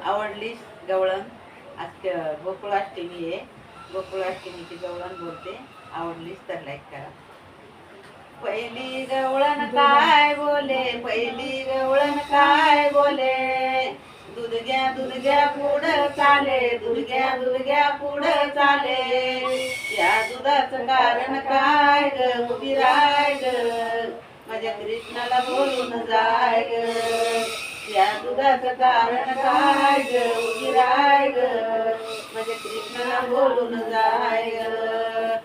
आवडली गवळण. आज गोकुळाष्टमी आहे. गोकुळाष्टमीची गवळण बोलते. आवडलीच तर लाईक करा. पहिली गवळण काय बोले, पहिली गवळण काय बोले, दूध घ्या पुढं चाले, दूध घ्या पुढं चाले. या दुधाचं कारण काय ग, उभी राय ग, माझ्या कृष्णाला बोलून जाय ग. या दुधाचं कारण काय ग, उभी राय ग, माझ्या कृष्णाला बोलून जाय ग.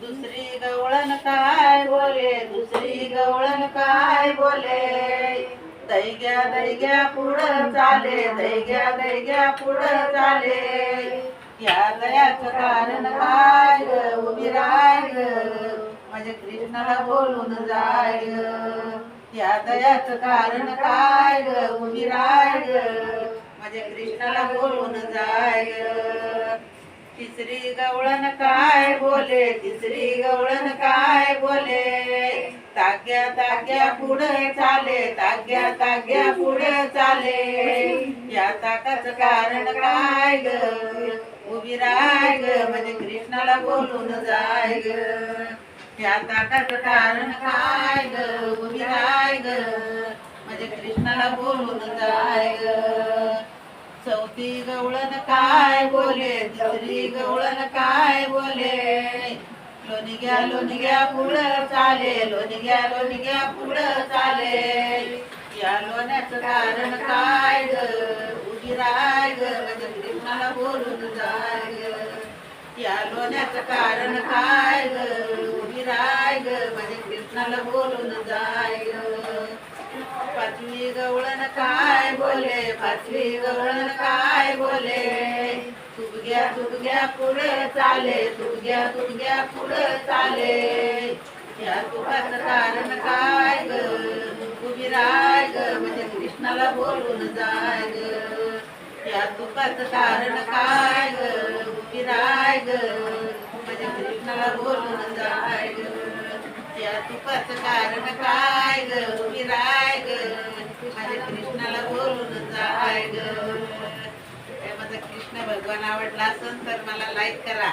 दुसरी गवळण काय बोले, दुसरी गवळण काय बोले, दैग्या पुढं चाले, दैग्या पुढं चाले. या दयाचं कारण काय ग, उभी राय ग, माझ्या कृष्णाला बोलून जाय ग. या दयाचं कारण काय ग, उभी राय ग, माझ्या कृष्णाला बोलून जाय ग. तिसरी गवळण काय बोले, तिसरी गवळण काय बोले, ताग्या पुढे चाले, ताग्या पुढे चाले. या ताकाचं कारण काय ग, उभी राय ग, म्हणजे कृष्णाला बोलून जाय ग. या ताकाचं कारण काय ग, उभी राय ग, म्हणजे कृष्णाला बोलून जाय ग. चौथी गवळण काय बोले, तिसरी गवळण काय बोले, लोणी घ्या पुढं चाले, लोणी घ्या पुढं चाले. या लोण्याचं कारण काय ग, उभी राय ग, म्हणजे कृष्णाला बोलून जाय ग. या लोण्याचं कारण काय ग, उभी राय ग, म्हणजे कृष्णाला बोलून जाय ग. पाचवी गवळण काय बोले, पाचवी गवळण काय बोले, तूप घ्या पुढे चाले, तूप घ्या पुढे चाले. या तुपाचं कारण काय ग, उभी राय ग, म्हणजे कृष्णाला बोलून जाय ग. या तुपाचं कारण काय ग, उभी राय ग, म्हणजे कृष्णाला बोलून जाय ग. या तुपाचं कारण काय ग, उभी राय ग, माझ्या कृष्णाला बोलून जाय ग. माझा कृष्ण भगवान आवडला असेल तर मला लाईक करा.